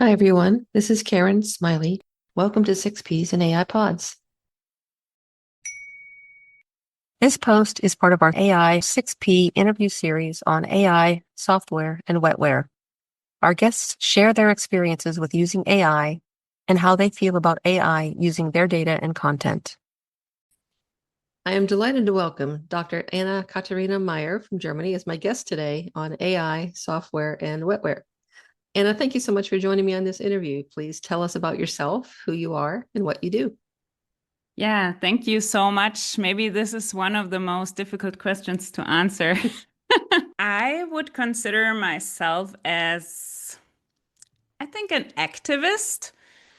Hi, everyone. This is Karen Smiley. Welcome to 6Ps and AI Pods. This post is part of our AI 6P interview series on AI, software, and wetware. Our guests share their experiences with using AI and how they feel about AI using their data and content. I am delighted to welcome Dr. Anna Katharina Meyer from Germany as my guest today on AI, software, and wetware. Anna, thank you so much for joining me on this interview. Please tell us about yourself, who you are, and what you do. Yeah, thank you so much. Maybe this is one of the most difficult questions to answer. I would consider myself as, I think, an activist,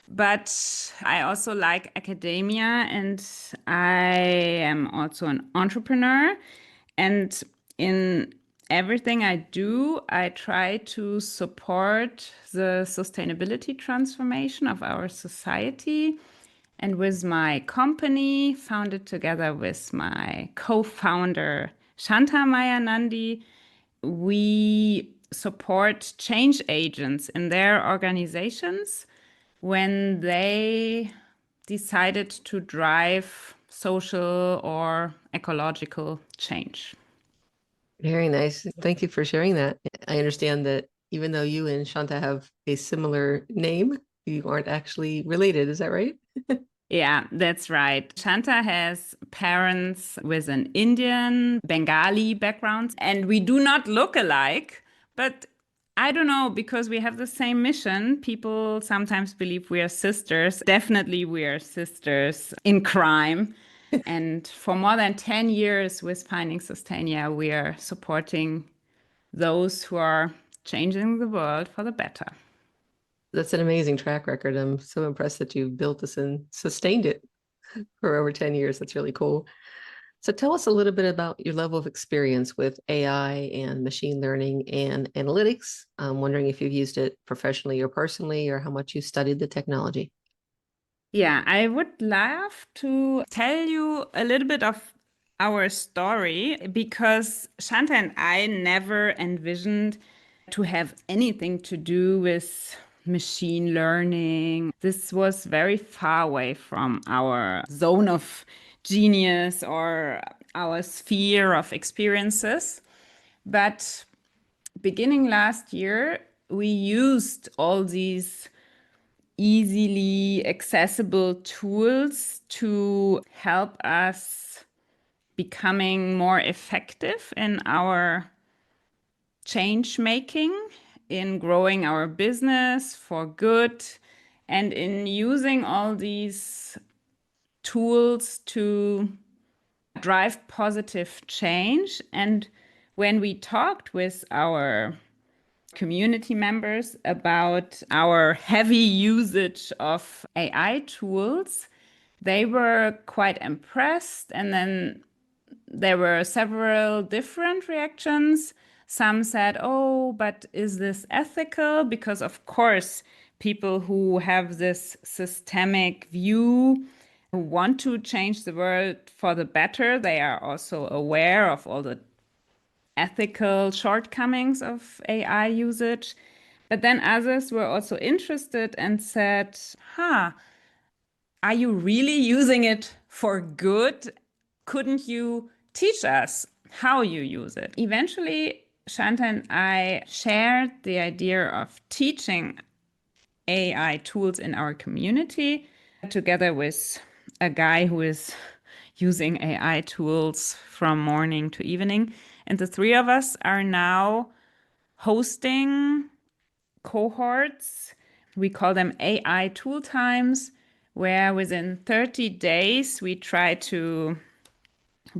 but I also like academia and I am also an entrepreneur. And in everything I do, I try to support the sustainability transformation of our society. And with my company, founded together with my co-founder, Shanta Meyer Nandi, we support change agents in their organizations when they decided to drive social or ecological change. Very nice. Thank you for sharing that. I understand that even though you and Shanta have a similar name, you aren't actually related. Is that right? Yeah, that's right. Shanta has parents with an Indian, Bengali background, and we do not look alike. But I don't know, because we have the same mission. People sometimes believe we are sisters. Definitely, we are sisters in crime. And for more than 10 years with Finding Sustainia, we are supporting those who are changing the world for the better. That's an amazing track record. I'm so impressed that you built this and sustained it for over 10 years. That's really cool. So tell us a little bit about your level of experience with AI and machine learning and analytics. I'm wondering if you've used it professionally or personally, or how much you studied the technology. Yeah, I would love to tell you a little bit of our story because Shanta and I never envisioned to have anything to do with machine learning. This was very far away from our zone of genius or our sphere of experiences. But beginning last year, we used all these easily accessible tools to help us becoming more effective in our change making, in growing our business for good, and in using all these tools to drive positive change. And when we talked with our community members about our heavy usage of AI tools, they were quite impressed. And then there were several different reactions. Some said, oh, but is this ethical? Because, of course, people who have this systemic view, who want to change the world for the better, they are also aware of all the ethical shortcomings of AI usage. But then others were also interested and said, huh, are you really using it for good? Couldn't you teach us how you use it? Eventually, Shanta and I shared the idea of teaching AI tools in our community together with a guy who is using AI tools from morning to evening. And the three of us are now hosting cohorts. We call them AI tool times, where within 30 days we try to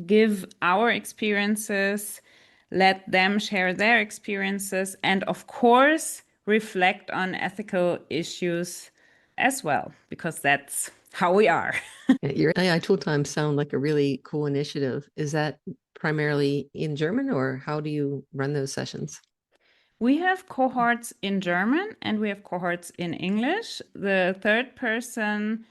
give our experiences, let them share their experiences, and of course, reflect on ethical issues as well, because that's how we are. Your AI tool times sound like a really cool initiative. Is that primarily in German, or how do you run those sessions? We have cohorts in German and we have cohorts in English. The third person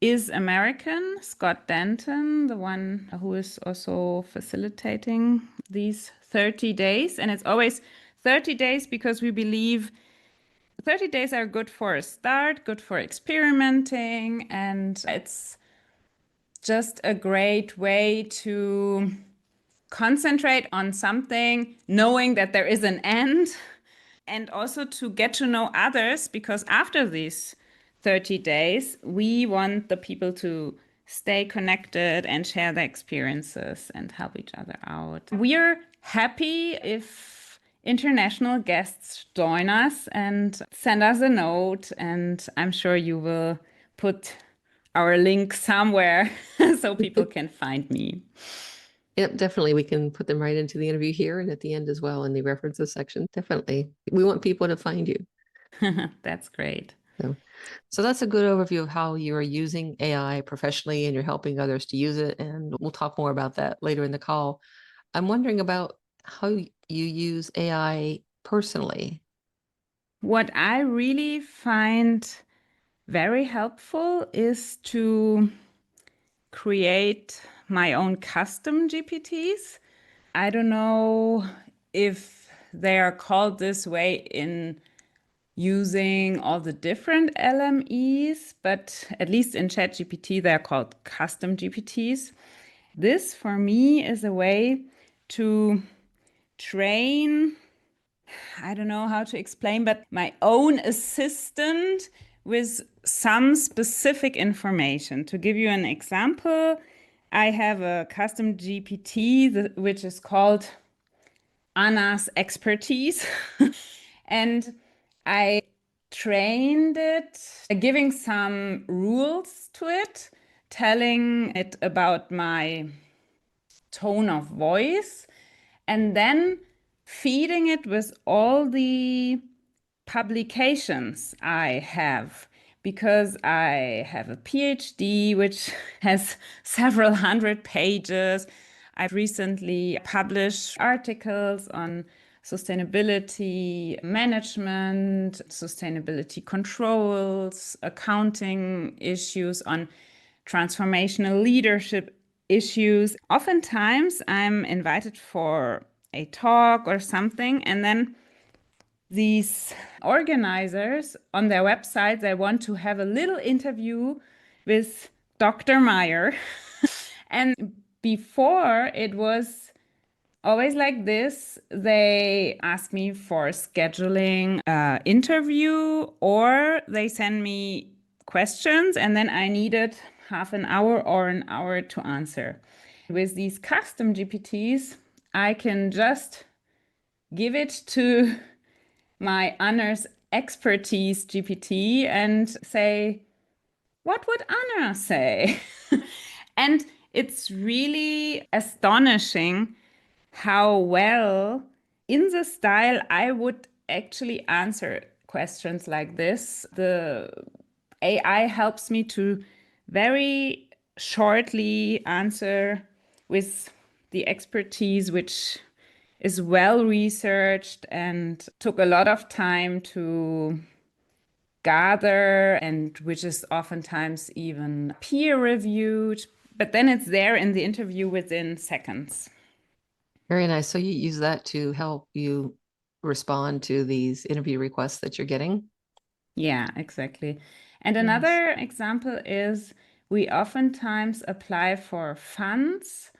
is American, Scott Denton, the one who is also facilitating these 30 days. And it's always 30 days because we believe 30 days are good for a start, good for experimenting, and it's just a great way to concentrate on something, knowing that there is an end, and also to get to know others, because after these 30 days, we want the people to stay connected and share their experiences and help each other out. We're happy if international guests join us and send us a note, and I'm sure you will put our link somewhere so people can find me. Yep, definitely. We can put them right into the interview here and at the end as well in the references section. Definitely. We want people to find you. That's great. So that's a good overview of how you are using AI professionally and you're helping others to use it. And we'll talk more about that later in the call. I'm wondering about how you use AI personally. What I really find very helpful is to create my own custom GPTs. I don't know if they are called this way in using all the different LMEs, but at least in ChatGPT, they're called custom GPTs. This, for me, is a way to train, I don't know how to explain, but my own assistant with some specific information. To give you an example, I have a custom GPT, which is called Anna's Expertise. And I trained it, giving some rules to it, telling it about my tone of voice, and then feeding it with all the publications I have, because I have a PhD which has several hundred pages. I've recently published articles on sustainability management, sustainability controls, accounting issues, on transformational leadership issues. Oftentimes, I'm invited for a talk or something, and then these organizers on their website, they want to have a little interview with Dr. Meyer. And before, it was always like this. They ask me for scheduling an interview, or they send me questions, and then I needed half an hour or an hour to answer. With these custom GPTs, I can just give it to my Anna's Expertise GPT and say, what would Anna say? And it's really astonishing how well, in the style I would actually answer questions like this. The AI helps me to very shortly answer with the expertise, which is well researched and took a lot of time to gather, and which is oftentimes even peer reviewed. But then it's there in the interview within seconds. Very nice. So you use that to help you respond to these interview requests that you're getting? Yeah, exactly. And Nice. another example is we oftentimes apply for funds.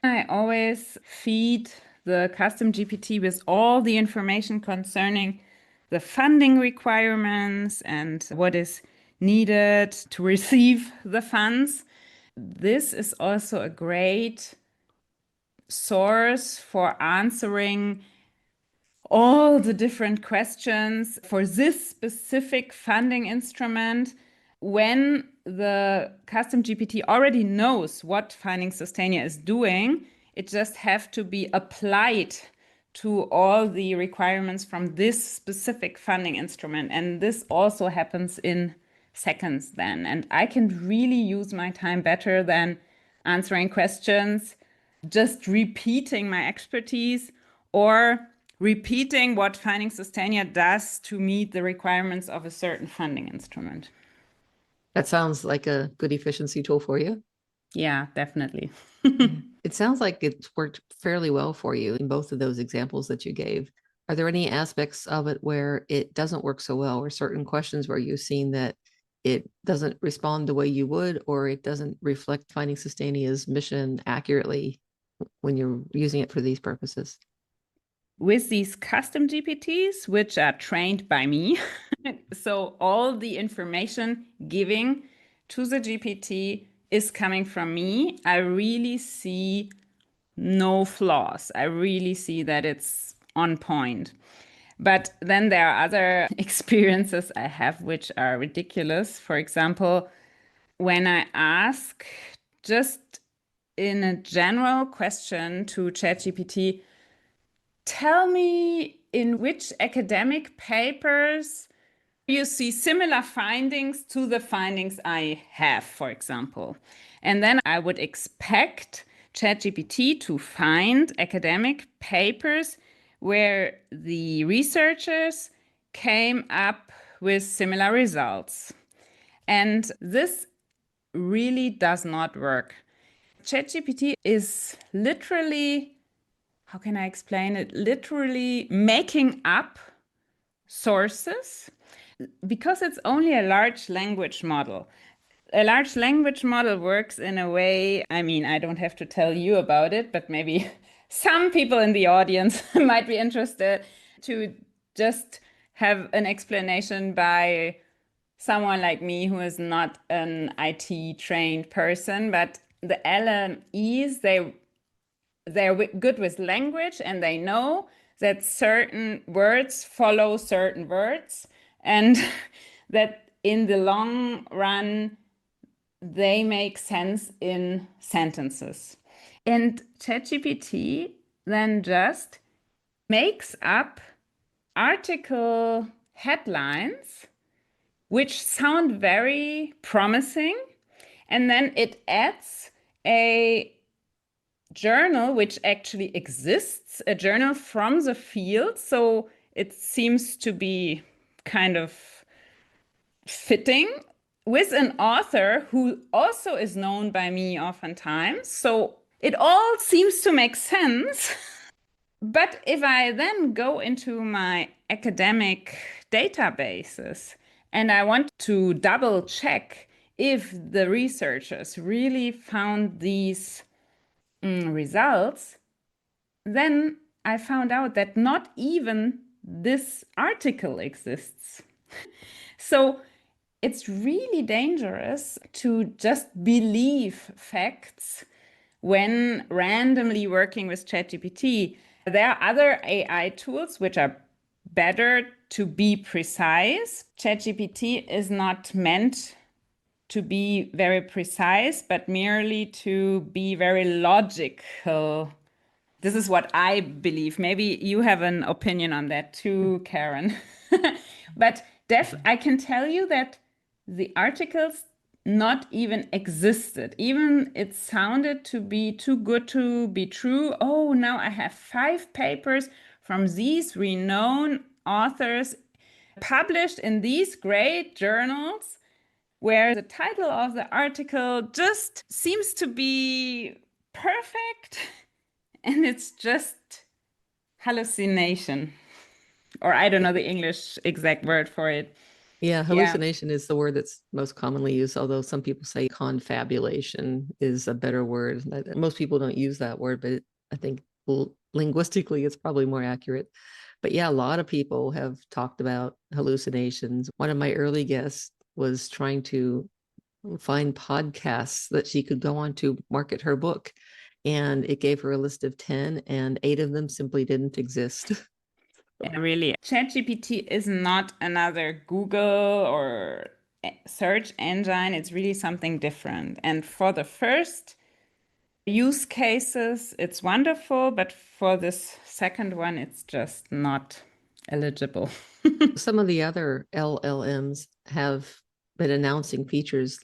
I always feed the custom GPT with all the information concerning the funding requirements and what is needed to receive the funds. This is also a great source for answering all the different questions for this specific funding instrument. When the custom GPT already knows what Finding Sustainer is doing, it just have to be applied to all the requirements from this specific funding instrument. And this also happens in seconds then. And I can really use my time better than answering questions, just repeating my expertise, or repeating what Finding Sustainer does to meet the requirements of a certain funding instrument. That sounds like a good efficiency tool for you. Yeah, definitely. Yeah. It sounds like it's worked fairly well for you in both of those examples that you gave. Are there any aspects of it where it doesn't work so well, or certain questions where you've seen that it doesn't respond the way you would, or it doesn't reflect Finding Sustainia's mission accurately when you're using it for these purposes? With these custom GPTs, which are trained by me, so all the information giving to the GPT is coming from me, I really see no flaws. I really see that it's on point. But then there are other experiences I have which are ridiculous. For example, when I ask just in a general question to ChatGPT, tell me in which academic papers you see similar findings to the findings I have, for example. And then I would expect ChatGPT to find academic papers where the researchers came up with similar results. And this really does not work. ChatGPT is literally, how can I explain it? Literally making up sources because it's only a large language model. A large language model works in a way, I mean, I don't have to tell you about it, but maybe some people in the audience might be interested to just have an explanation by someone like me who is not an IT trained person, but the LMEs, they're good with language and they know that certain words follow certain words and that in the long run they make sense in sentences. And ChatGPT then just makes up article headlines which sound very promising, and then it adds a journal which actually exists, a journal from the field. So it seems to be kind of fitting with an author who also is known by me oftentimes. So it all seems to make sense. But if I then go into my academic databases and I want to double check if the researchers really found these results, then I found out that not even this article exists. So it's really dangerous to just believe facts when randomly working with ChatGPT. There are other AI tools which are better to be precise. ChatGPT is not meant to be very precise, but merely to be very logical. This is what I believe. Maybe you have an opinion on that too, Karen. But I can tell you that the articles not even existed. Even it sounded to be too good to be true. Oh, now I have 5 papers from these renowned authors published in these great journals where the title of the article just seems to be perfect and it's just hallucination. Or I don't know the English exact word for it. Yeah, Yeah. hallucination is the word that's most commonly used, although some people say confabulation is a better word. Most people don't use that word, but I think linguistically it's probably more accurate. But yeah, a lot of people have talked about hallucinations. One of my early guests was trying to find podcasts that she could go on to market her book. And it gave her a list of 10, and 8 of them simply didn't exist. Yeah, really. ChatGPT is not another Google or search engine. It's really something different. And for the first use cases, it's wonderful, but for this second one, it's just not eligible. Some of the other LLMs have been announcing features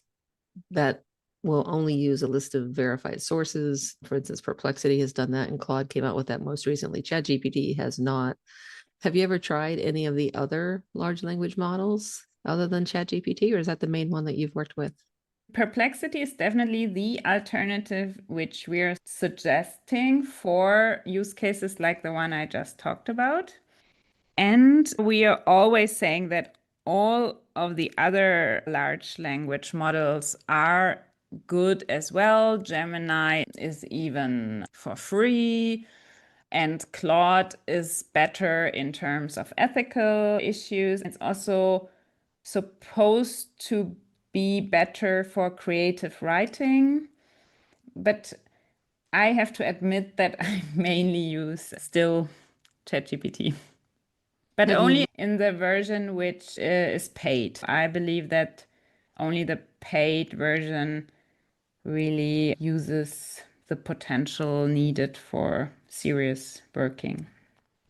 that will only use a list of verified sources. For instance, Perplexity has done that, and Claude came out with that most recently. ChatGPT has not. Have you ever tried any of the other large language models other than ChatGPT, or is that the main one that you've worked with? Perplexity is definitely the alternative which we're suggesting for use cases like the one I just talked about. And we are always saying that all of the other large language models are good as well. Gemini is even for free, and Claude is better in terms of ethical issues. It's also supposed to be better for creative writing. But I have to admit that I mainly use still ChatGPT, but Have only you in the version which is paid. I believe that only the paid version really uses the potential needed for serious working.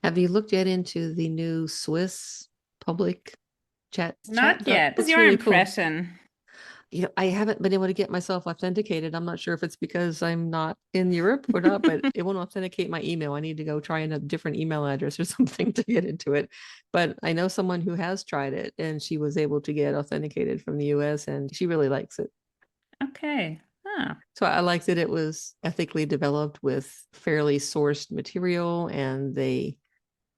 have you looked yet into the new Swiss public chat Not bot? yet. What's It's your really cool. impression? I haven't been able to get myself authenticated. I'm not sure if it's because I'm not in Europe or not, but it won't authenticate my email. I need to go try in a different email address or something to get into it. But I know someone who has tried it and she was able to get authenticated from the US and she really likes it. Okay. Ah, So I liked that it was ethically developed with fairly sourced material and they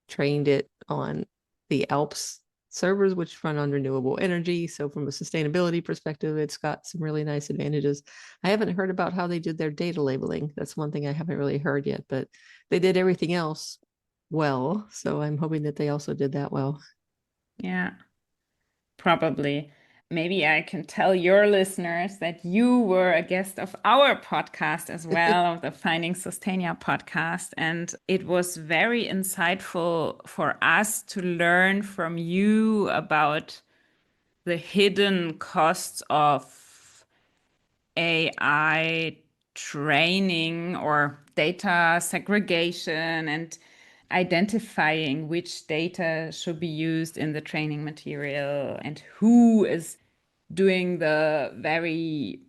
trained it on the Alps servers, which run on renewable energy. So from a sustainability perspective, it's got some really nice advantages. I haven't heard about how they did their data labeling. That's one thing I haven't really heard yet, but they did everything else well. So I'm hoping that they also did that well. yeah, probably. Maybe I can tell your listeners that you were a guest of our podcast as well, of the Finding Sustainia podcast. And it was very insightful for us to learn from you about the hidden costs of AI training or data segregation and identifying which data should be used in the training material and who is doing the very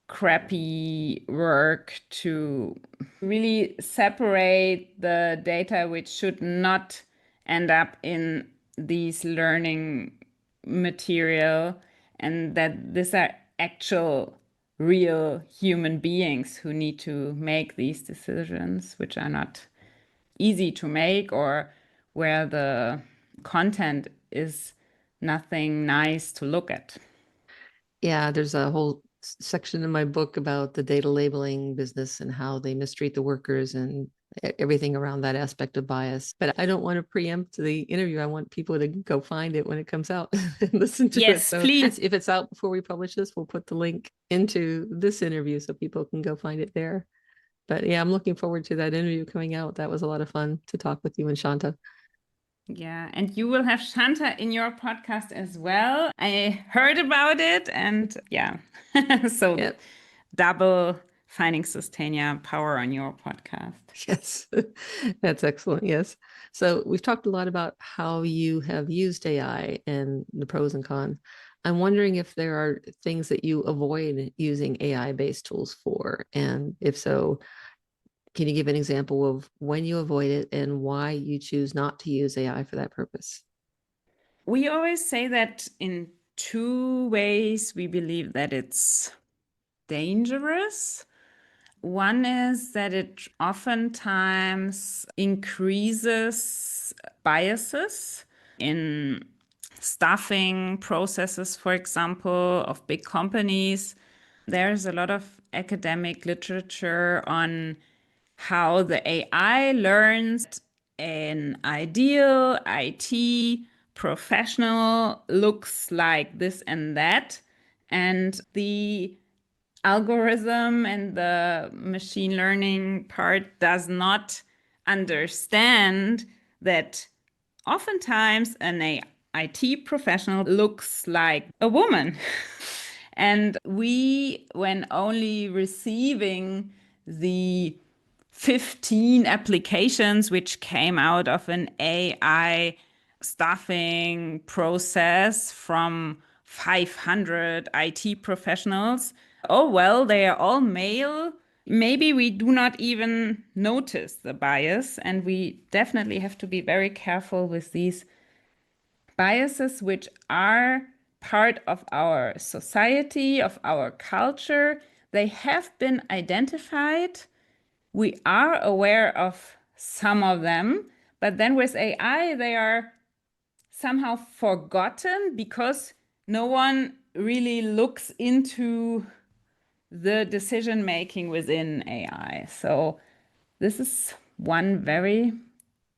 crappy work to really separate the data which should not end up in these learning material, and that these are actual real human beings who need to make these decisions, which are not easy to make, or where the content is nothing nice to look at. Yeah, there's a whole section in my book about the data labeling business and how they mistreat the workers and everything around that aspect of bias. But I don't want to preempt the interview. I want people to go find it when it comes out and listen to it. Yes, So please. if it's out before we publish this, we'll put the link into this interview so people can go find it there. But yeah, I'm looking forward to that interview coming out. That was a lot of fun to talk with you and Shanta. Yeah, and you will have Shanta in your podcast as well. I heard about it, and yeah, so Yeah. double Finding Sustainia power on your podcast. Yes, that's excellent. Yes. So we've talked a lot about how you have used AI and the pros and cons. I'm wondering if there are things that you avoid using AI-based tools for, and if so, can you give an example of when you avoid it and why you choose not to use AI for that purpose? We always say that in two ways we believe that it's dangerous. One is that it oftentimes increases biases in staffing processes, for example, of big companies. There's a lot of academic literature on how the AI learns an ideal IT professional looks like this and that. And the algorithm and the machine learning part does not understand that oftentimes an IT professional looks like a woman. And we, when only receiving the 15 applications which came out of an AI staffing process from 500 IT professionals. Oh, well, they are all male. Maybe we do not even notice the bias, and we definitely have to be very careful with these biases, which are part of our society, of our culture. They have been identified. We are aware of some of them, But then with AI, they are somehow forgotten because no one really looks into the decision making within AI. So this is one very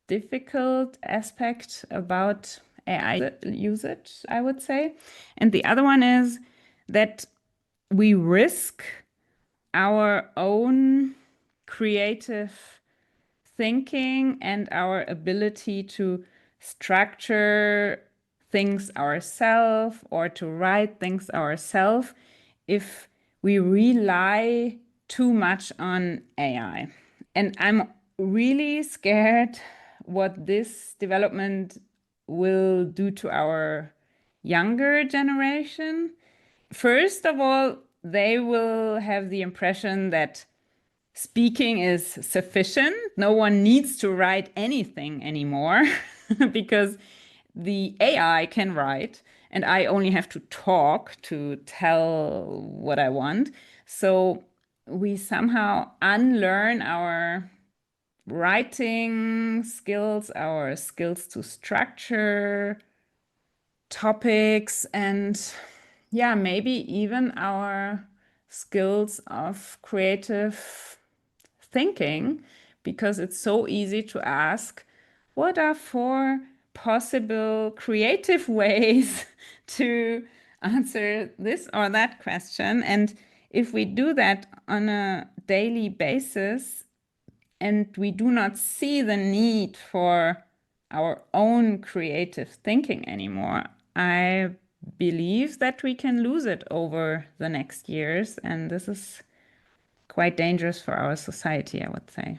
difficult aspect about AI usage, I would say. And the other one is that we risk our own creative thinking and our ability to structure things ourselves or to write things ourselves if we rely too much on AI. And I'm really scared what this development will do to our younger generation. First of all, they will have the impression that speaking is sufficient. No one needs to write anything anymore because the AI can write and I only have to talk to tell what I want. So we somehow unlearn our writing skills, our skills to structure topics, and yeah, maybe even our skills of creative thinking, because it's so easy to ask, what are four possible creative ways to answer this or that question? And if we do that on a daily basis and we do not see the need for our own creative thinking anymore, I believe that we can lose it over the next years. And this is quite dangerous for our society, I would say.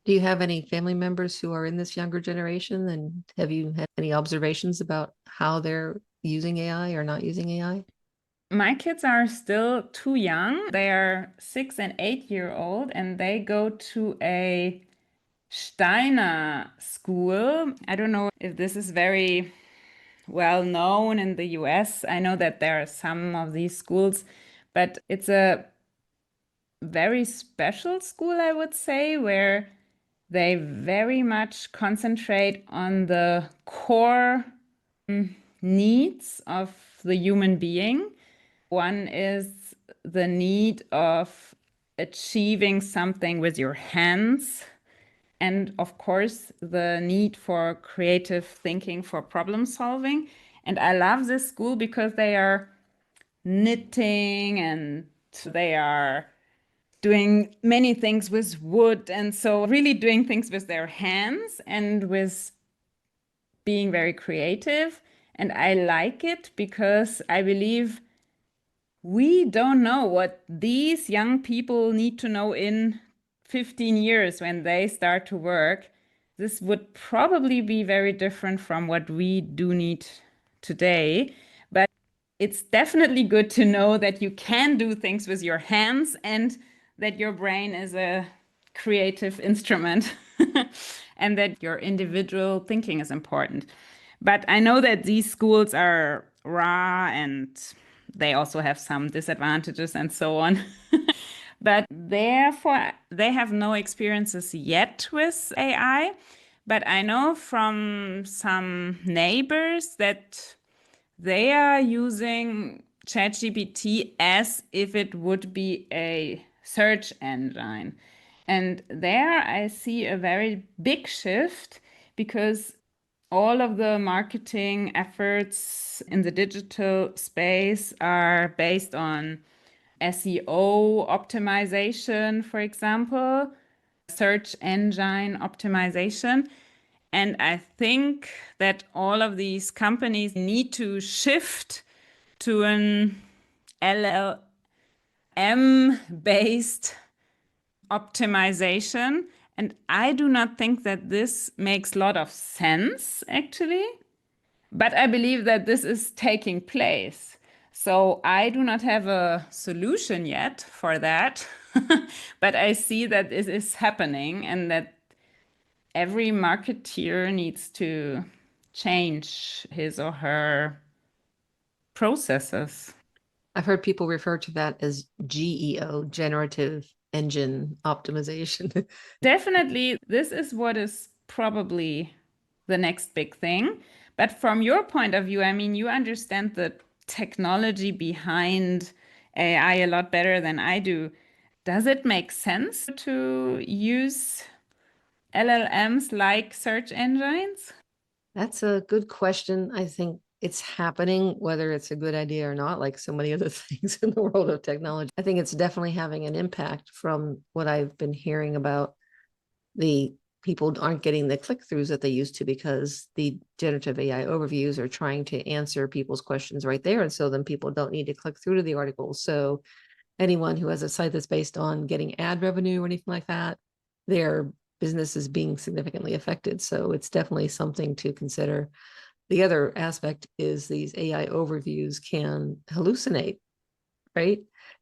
Do you have any family members who are in this younger generation? And have you had any observations about how they're using AI or not using AI? My kids are still too young. They are 6 and 8 year old, and they go to a Steiner school. I don't know if this is very well known in the US. I know that there are some of these schools, but it's a very special school, I would say, where they very much concentrate on the core needs of the human being. One is the need of achieving something with your hands, and of course, the need for creative thinking for problem solving. And I love this school because they are knitting and they are doing many things with wood. And so, really doing things with their hands and with being very creative. And I like it because I believe we don't know what these young people need to know in 15 years when they start to work. This would probably be very different from what we do need today. But it's definitely good to know that you can do things with your hands and that your brain is a creative instrument and that your individual thinking is important. But I know that these schools are raw and they also have some disadvantages and so on. But therefore, they have no experiences yet with AI. But I know from some neighbors that they are using ChatGPT as if it would be a search engine. And there I see a very big shift because all of the marketing efforts in the digital space are based on SEO optimization, for example, search engine optimization. And I think that all of these companies need to shift to an LLM based optimization. And I do not think that this makes a lot of sense, actually. But I believe that this is taking place. So I do not have a solution yet for that. But I see that this is happening and that every marketeer needs to change his or her processes. I've heard people refer to that as GEO, generative engine optimization. Definitely, this is what is probably the next big thing. But from your point of view, I mean, you understand the technology behind AI a lot better than I do. Does it make sense to use LLMs like search engines? That's a good question. I think it's happening, whether it's a good idea or not, like so many other things in the world of technology. I think it's definitely having an impact from what I've been hearing about. The people aren't getting the click-throughs that they used to because the generative AI overviews are trying to answer people's questions right there. And so then people don't need to click through to the articles. So anyone who has a site that's based on getting ad revenue or anything like that, their business is being significantly affected. So it's definitely something to consider. The other aspect is these AI overviews can hallucinate, right?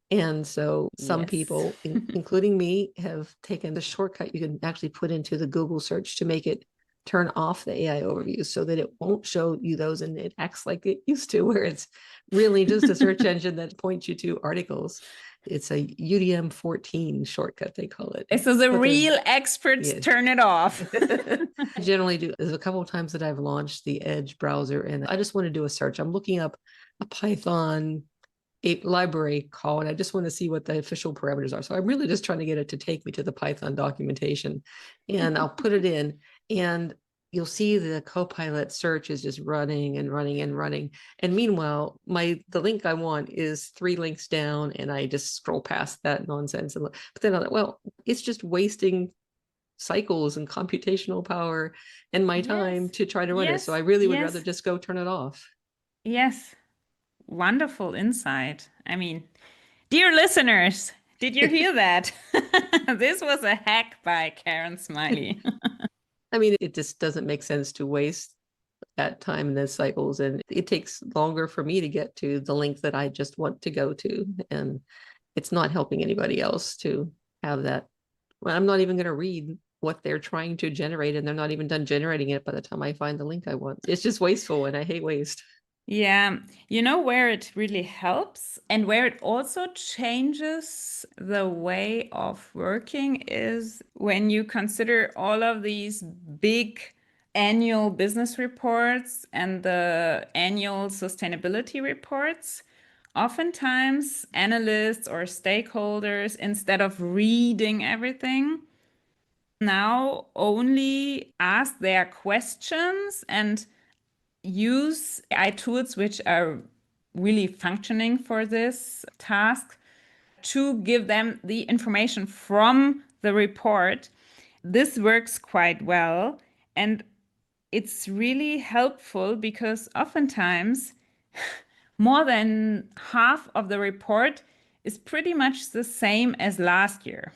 And so some Yes. people, including me, have taken the shortcut you can actually put into the Google search to make it turn off the AI overviews so that it won't show you those and it acts like it used to, where it's really just a search engine that points you to articles. It's a UDM 14 shortcut, they call it. So the But real experts yeah. turn it off. I generally do. There's a couple of times that I've launched the Edge browser and I just want to do a search. I'm looking up a Python a library call and I just want to see what the official parameters are. So I'm really just trying to get it to take me to the Python documentation and I'll put it in and you'll see the Copilot search is just running and running and running. And meanwhile, the link I want is 3 links down and I just scroll past that nonsense. But then I'm like, well, it's just wasting cycles and computational power and my time Yes, to try to run it. So I yes, really would rather yes, just go turn it off. yes. Wonderful insight. I mean, dear listeners, did you hear that? This was a hack by Karen Smiley. I mean, it just doesn't make sense to waste that time in those cycles. And it takes longer for me to get to the link that I just want to go to. And it's not helping anybody else to have that. Well, I'm not even going to read what they're trying to generate, and they're not even done generating it by the time I find the link I want. It's just wasteful, and I hate waste. Yeah, you know where it really helps and where it also changes the way of working is when you consider all of these big annual business reports and the annual sustainability reports. Oftentimes, analysts or stakeholders, instead of reading everything, now only ask their questions and use AI tools which are really functioning for this task to give them the information from the report. This works quite well. And it's really helpful because oftentimes more than half of the report is pretty much the same as last year.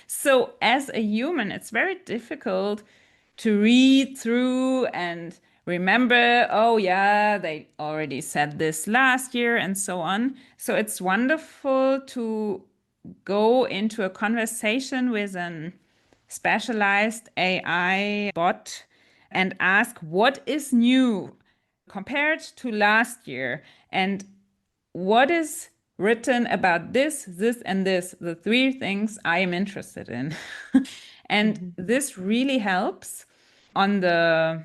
So, as a human, it's very difficult to read through and remember, oh, yeah, they already said this last year, and so on. So, it's wonderful to go into a conversation with an specialized AI bot and ask what is new compared to last year and what is written about this, this, and this, the 3 things I am interested in. And Mhm. this really helps on the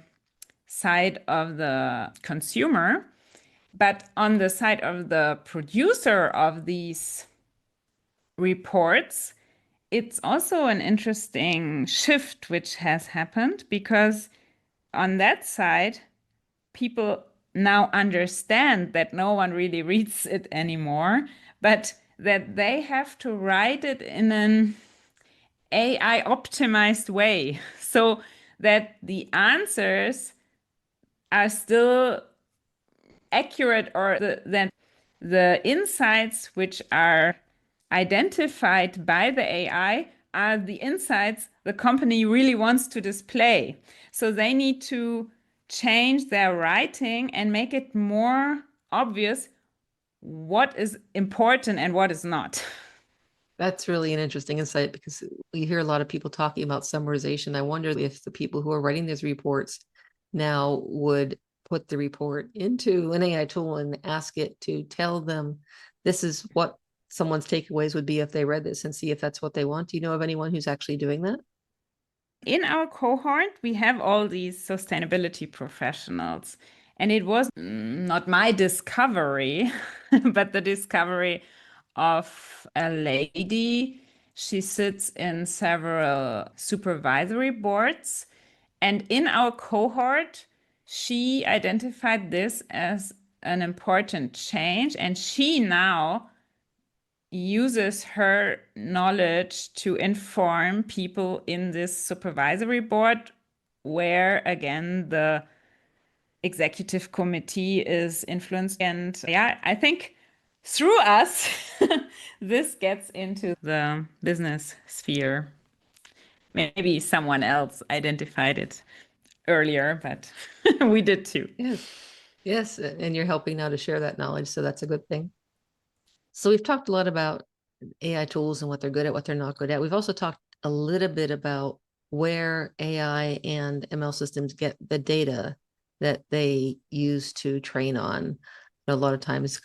side of the consumer, but on the side of the producer of these reports, it's also an interesting shift which has happened because on that side, people now understand that no one really reads it anymore, but that they have to write it in an AI optimized way so that the answers are still accurate or that the insights which are identified by the AI are the insights the company really wants to display. So they need to change their writing and make it more obvious what is important and what is not. That's really an interesting insight because we hear a lot of people talking about summarization. I wonder if the people who are writing these reports now would put the report into an AI tool and ask it to tell them this is what someone's takeaways would be if they read this and see if that's what they want. Do you know of anyone who's actually doing that? In our cohort, we have all these sustainability professionals. And it was not my discovery, but the discovery of a lady. She sits in several supervisory boards. And in our cohort, she identified this as an important change. And she now uses her knowledge to inform people in this supervisory board, where again the executive committee is influenced. And yeah, I think through us, this gets into the business sphere. Maybe someone else identified it earlier, but we did too. Yes. Yes. And you're helping now to share that knowledge. So that's a good thing. So we've talked a lot about AI tools and what they're good at, what they're not good at. We've also talked a little bit about where AI and ML systems get the data that they use to train on. A lot of times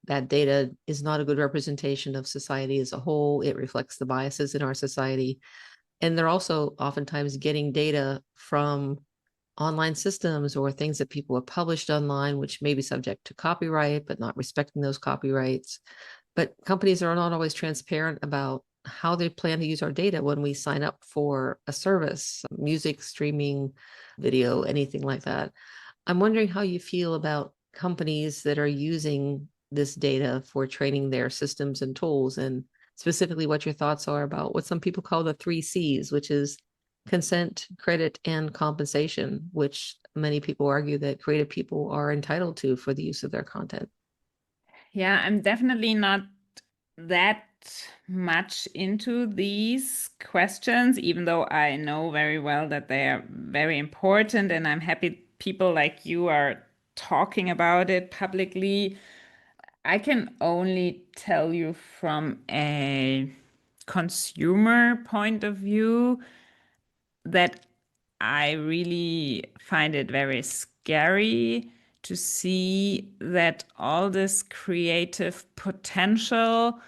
that data is not a good representation of society as a whole. It reflects the biases in our society. And they're also oftentimes getting data from online systems or things that people have published online, which may be subject to copyright, but not respecting those copyrights. But companies are not always transparent about how they plan to use our data when we sign up for a service, music, streaming, video, anything like that. I'm wondering how you feel about companies that are using this data for training their systems and tools, and specifically what your thoughts are about what some people call the 3 C's, which is consent, credit, and compensation, which many people argue that creative people are entitled to for the use of their content. Yeah, I'm definitely not that much into these questions, even though I know very well that they are very important, and I'm happy people like you are talking about it publicly. I can only tell you from a consumer point of view that I really find it very scary to see that all this creative potential,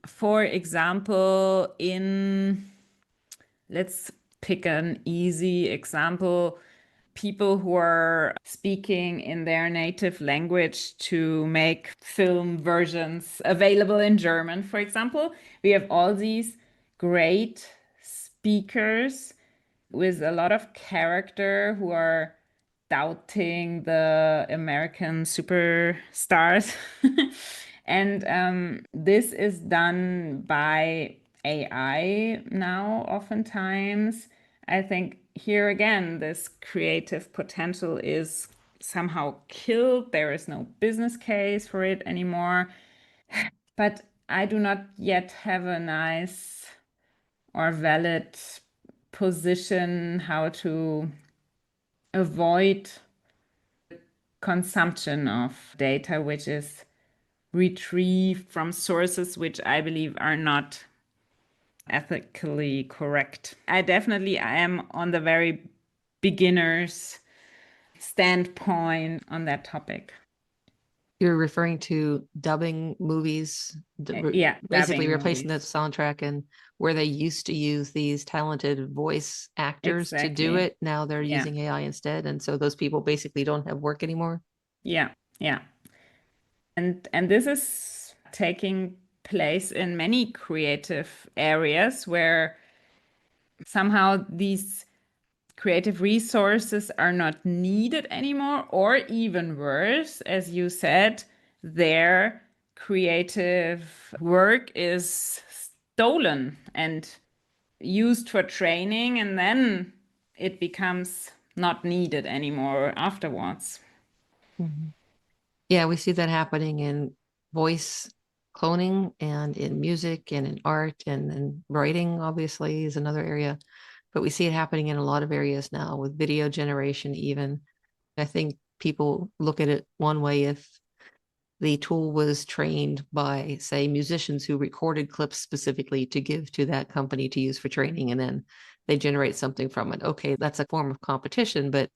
for example, let's pick an easy example, people who are speaking in their native language to make film versions available in German, for example. We have all these great speakers with a lot of character who are doubting the American superstars. And this is done by AI now, oftentimes. I think here again, this creative potential is somehow killed. There is no business case for it anymore. But I do not yet have a nice or valid position how to avoid consumption of data which is retrieved from sources which I believe are not ethically correct. I definitely am on the very beginner's standpoint on that topic. You're referring to dubbing movies, Yeah, basically dubbing replacing the movies. soundtrack, and where they used to use these talented voice actors to do Exactly. it, now they're Yeah. using AI instead. And so those people basically don't have work anymore. Yeah. Yeah. And this is taking place in many creative areas where somehow these creative resources are not needed anymore, or even worse, as you said, their creative work is stolen and used for training, and then it becomes not needed anymore afterwards. Mhm. Yeah, we see that happening in voice cloning and in music and in art and in writing, obviously, is another area. But we see it happening in a lot of areas now with video generation, even. I think people look at it one way if the tool was trained by, say, musicians who recorded clips specifically to give to that company to use for training, and then they generate something from it. Okay, that's a form of competition, but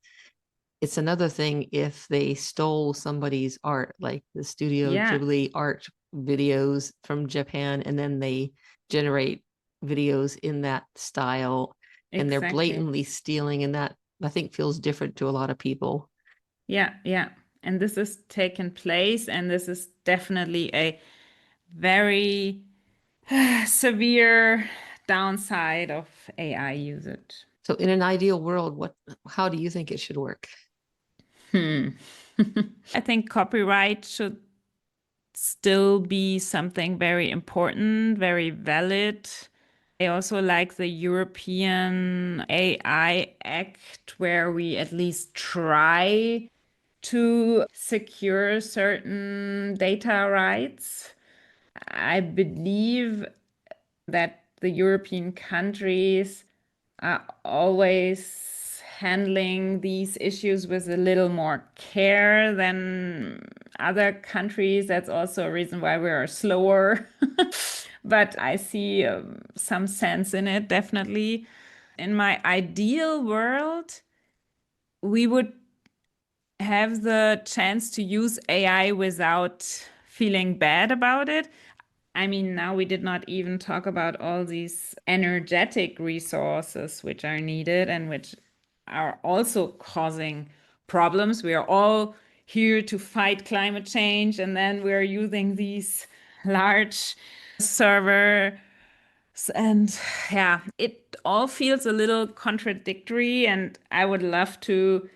it's another thing if they stole somebody's art, like the Studio Yeah, Ghibli art videos from Japan, and then they generate videos in that style. and they're Exactly. blatantly stealing, and that I think feels different to a lot of people. Yeah, yeah. And this has taken place, and this is definitely a very severe downside of AI usage. So in an ideal world, how do you think it should work? Hmm. I think copyright should still be something very important, very valid. I also like the European AI Act, where we at least try to secure certain data rights. I believe that the European countries are always handling these issues with a little more care than other countries. That's also a reason why we are slower. But I see some sense in it, definitely. In my ideal world, we would have the chance to use AI without feeling bad about it. I mean, now we did not even talk about all these energetic resources which are needed and which are also causing problems. We are all here to fight climate change, and then we're using these large servers. And yeah, it all feels a little contradictory, and I would love to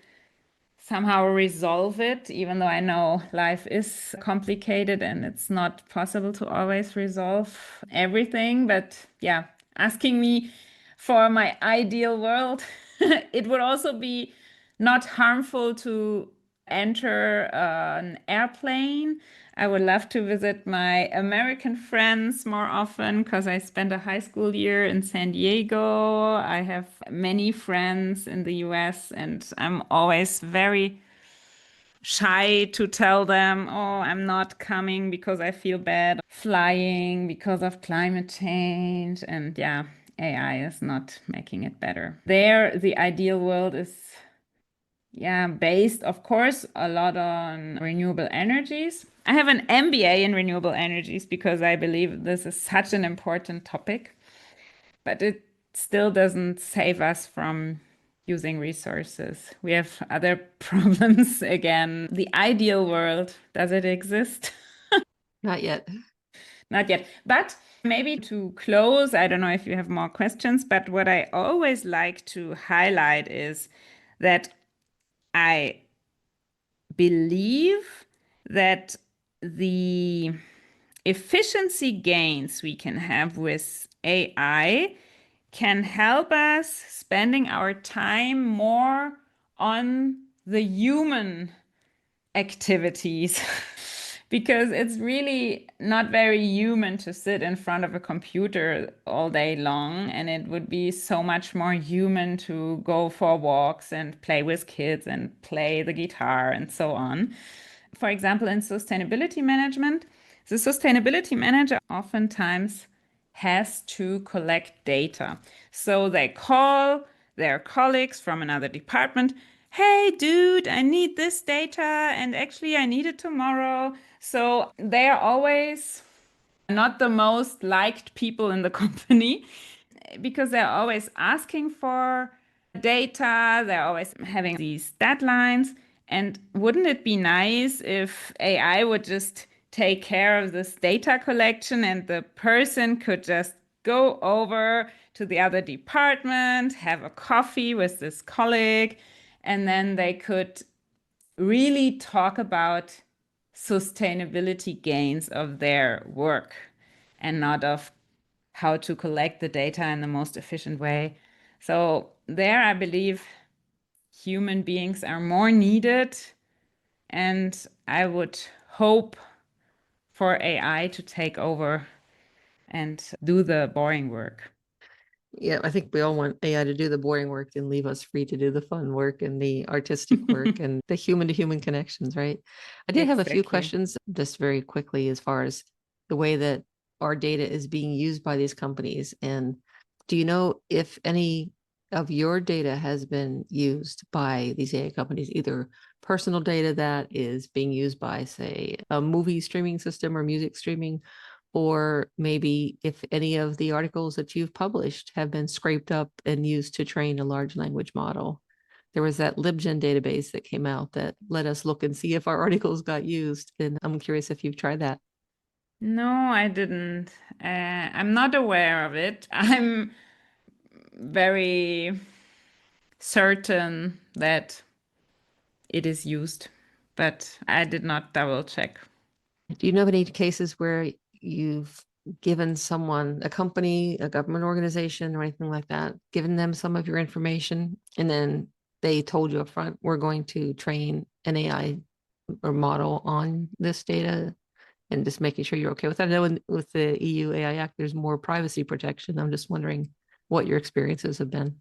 somehow resolve it, even though I know life is complicated and it's not possible to always resolve everything. But yeah, asking me for my ideal world, it would also be not harmful to enter an airplane. I would love to visit my American friends more often because I spent a high school year in San Diego. I have many friends in the US, and I'm always very shy to tell them, oh, I'm not coming because I feel bad flying because of climate change. And yeah, AI is not making it better. There, the ideal world is, yeah, based, of course, a lot on renewable energies. I have an MBA in renewable energies because I believe this is such an important topic, but it still doesn't save us from using resources. We have other problems again. The ideal world, does it exist? Not yet. Not yet. But maybe to close, I don't know if you have more questions, but what I always like to highlight is that I believe that the efficiency gains we can have with AI can help us spending our time more on the human activities. Because it's really not very human to sit in front of a computer all day long, and it would be so much more human to go for walks and play with kids and play the guitar and so on. For example, in sustainability management, the sustainability manager oftentimes has to collect data. So they call their colleagues from another department. Hey, dude, I need this data, and actually, I need it tomorrow. So they are always not the most liked people in the company because they're always asking for data, they're always having these deadlines. And wouldn't it be nice if AI would just take care of this data collection and the person could just go over to the other department, have a coffee with this colleague, and then they could really talk about sustainability gains of their work and not of how to collect the data in the most efficient way. So there, I believe human beings are more needed, and I would hope for AI to take over and do the boring work. Yeah, I think we all want AI to do the boring work and leave us free to do the fun work and the artistic work and the human to human connections, right? I did have a few Exactly. questions just very quickly as far as the way that our data is being used by these companies. And do you know if any of your data has been used by these AI companies, either personal data that is being used by, say, a movie streaming system or music streaming, or maybe if any of the articles that you've published have been scraped up and used to train a large language model. There was that LibGen database that came out that let us look and see if our articles got used. And I'm curious if you've tried that. No, I didn't. I'm not aware of it. I'm very certain that it is used, but I did not double check. Do you know of any cases where you've given someone, a company, a government organization, or anything like that, given them some of your information, and then they told you up front, we're going to train an AI or model on this data, and just making sure you're okay with that? I know with the EU AI Act, there's more privacy protection. I'm just wondering what your experiences have been.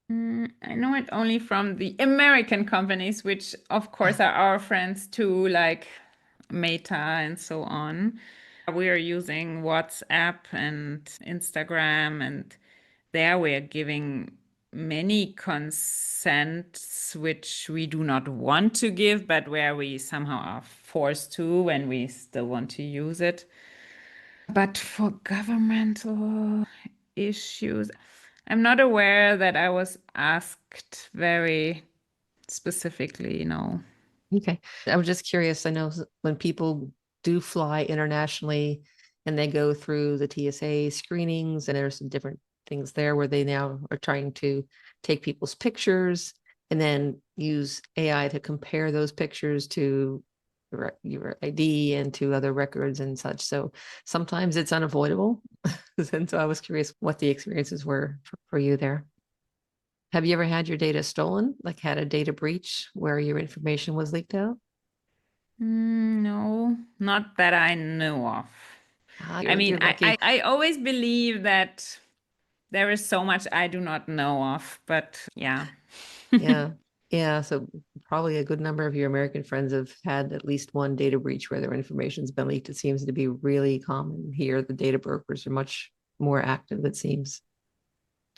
I know it only from the American companies, which of course are our friends too, like Meta and so on. We are using WhatsApp and Instagram, and there we are giving many consents which we do not want to give, but where we somehow are forced to when we still want to use it. But for governmental issues, I'm not aware that I was asked very specifically, no. Okay. I was just curious. I know when people do fly internationally and they go through the TSA screenings, and there's some different things there where they now are trying to take people's pictures and then use AI to compare those pictures to your ID and to other records and such. So sometimes it's unavoidable. And so I was curious what the experiences were for you there. Have you ever had your data stolen, like had a data breach where your information was leaked out? No, not that I know of. I mean, You're lucky. I always believe that there is so much I do not know of, but yeah. Yeah. Yeah. So probably a good number of your American friends have had at least one data breach where their information's been leaked. It seems to be really common here. The data brokers are much more active, it seems.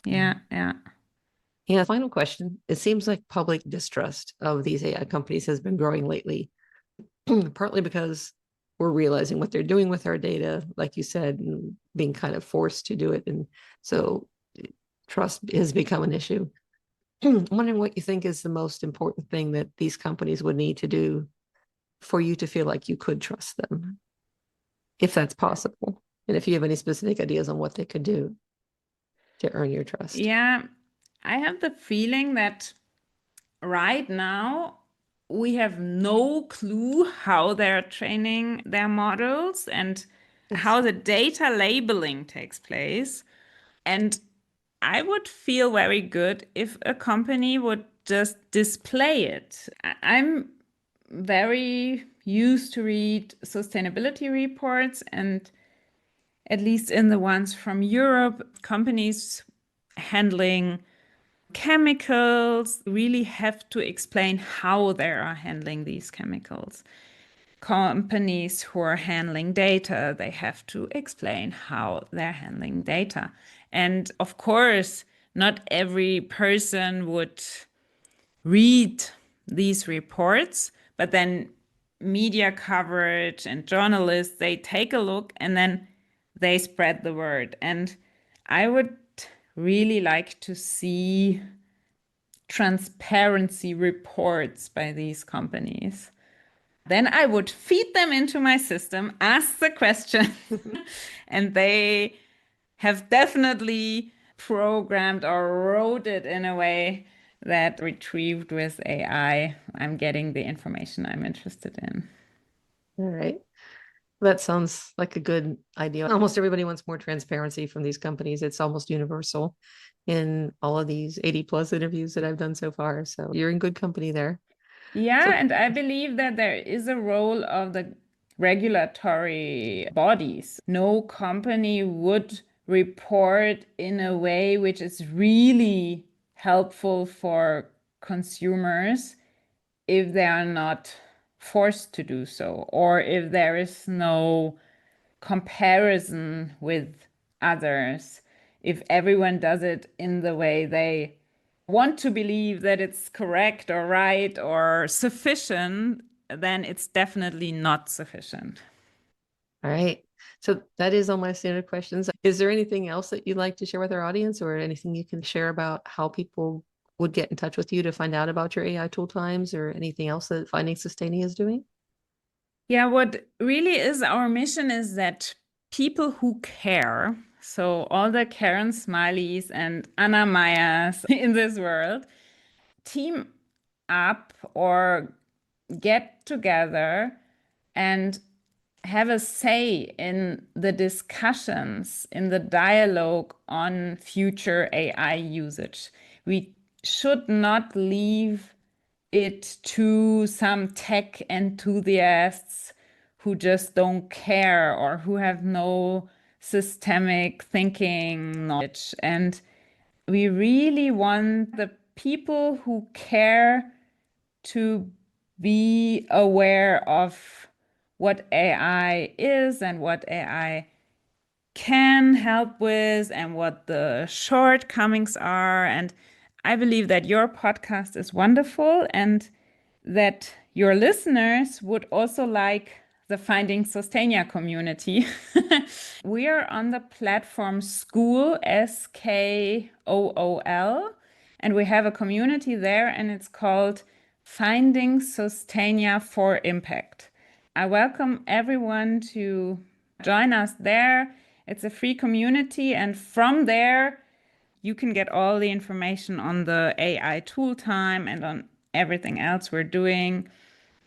Yeah, yeah. Yeah. Final question. It seems like public distrust of these AI companies has been growing lately, partly because we're realizing what they're doing with our data, like you said, and being kind of forced to do it. And so trust has become an issue. I'm wondering what you think is the most important thing that these companies would need to do for you to feel like you could trust them, if that's possible. And if you have any specific ideas on what they could do to earn your trust. Yeah, I have the feeling that right now we have no clue how they're training their models and Yes. how the data labeling takes place. And I would feel very good if a company would just display it. I'm very used to read sustainability reports, and at least in the ones from Europe, companies handling chemicals really have to explain how they are handling these chemicals. Companies who are handling data, they have to explain how they're handling data. And of course, not every person would read these reports, but then media coverage and journalists, they take a look and then they spread the word. And I would really like to see transparency reports by these companies. Then I would feed them into my system, ask the question, and they have definitely programmed or wrote it in a way that retrieved with AI, I'm getting the information I'm interested in. All right. That sounds like a good idea. Almost everybody wants more transparency from these companies. It's almost universal in all of these 80 plus interviews that I've done so far. So you're in good company there. Yeah, So, and I believe that there is a role of the regulatory bodies. No company would report in a way which is really helpful for consumers if they are not forced to do so, or if there is no comparison with others. If everyone does it in the way they want to believe that it's correct or right or sufficient, then it's definitely not sufficient. all right. So that is all my standard questions. Is there anything else that you'd like to share with our audience, or anything you can share about how people would get in touch with you to find out about your AI tool times, or anything else that Finding Sustaining is doing? Yeah, what really is our mission is that people who care, so all the Karen Smileys and Anna Meyers in this world, team up or get together and have a say in the discussions, in the dialogue on future AI usage. We should not leave it to some tech enthusiasts who just don't care or who have no systemic thinking knowledge. And we really want the people who care to be aware of what AI is and what AI can help with and what the shortcomings are. And I believe that your podcast is wonderful and that your listeners would also like the Finding Sustainia community. We are on the platform School, SKOOL, and we have a community there, and it's called Finding Sustainia for Impact. I welcome everyone to join us there. It's a free community, and from there, you can get all the information on the AI tool time and on everything else we're doing.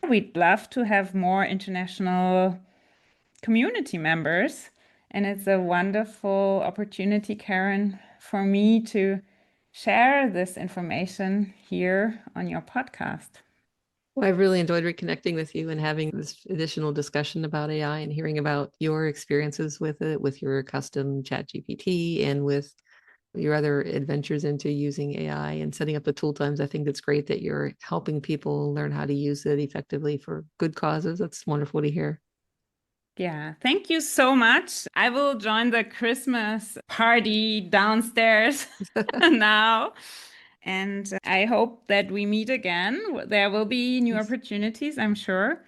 We'd love to have more international community members. And it's a wonderful opportunity, Karen, for me to share this information here on your podcast. Well, I've really enjoyed reconnecting with you and having this additional discussion about AI and hearing about your experiences with it, with your custom chat GPT and with your other adventures into using AI and setting up the tool times. I think it's great that you're helping people learn how to use it effectively for good causes. That's wonderful to hear. Yeah, thank you so much. I will join the Christmas party downstairs now. And I hope that we meet again. There will be new opportunities, I'm sure.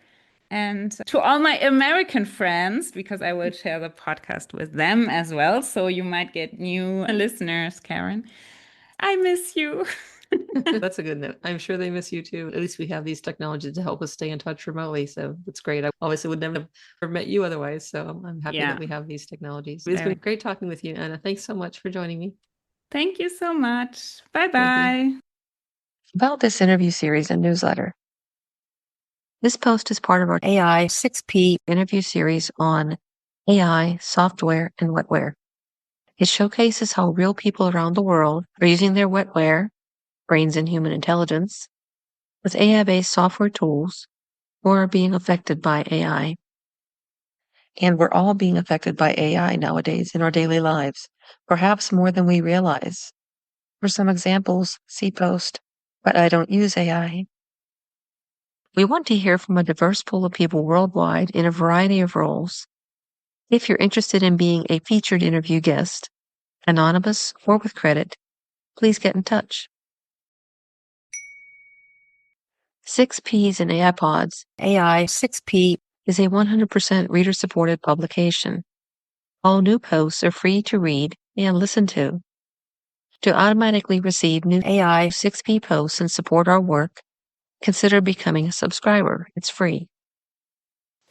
And to all my American friends, because I will share the podcast with them as well. So you might get new listeners, Karen. I miss you. That's a good note. I'm sure they miss you too. At least we have these technologies to help us stay in touch remotely. So that's great. I obviously would never have met you otherwise. So I'm happy that we have these technologies. It's been great talking with you, Anna. Thanks so much for joining me. Thank you so much. Bye-bye. About this interview series and newsletter. This post is part of our AI 6P interview series on AI, software, and wetware. It showcases how real people around the world are using their wetware, brains and human intelligence, with AI-based software tools, or are being affected by AI. And we're all being affected by AI nowadays in our daily lives, perhaps more than we realize. For some examples, see post, but I don't use AI. We want to hear from a diverse pool of people worldwide in a variety of roles. If you're interested in being a featured interview guest, anonymous or with credit, please get in touch. 6Ps and AI Pods, AI 6P is a 100% reader-supported publication. All new posts are free to read and listen to. To automatically receive new AI 6P posts and support our work, consider becoming a subscriber. It's free.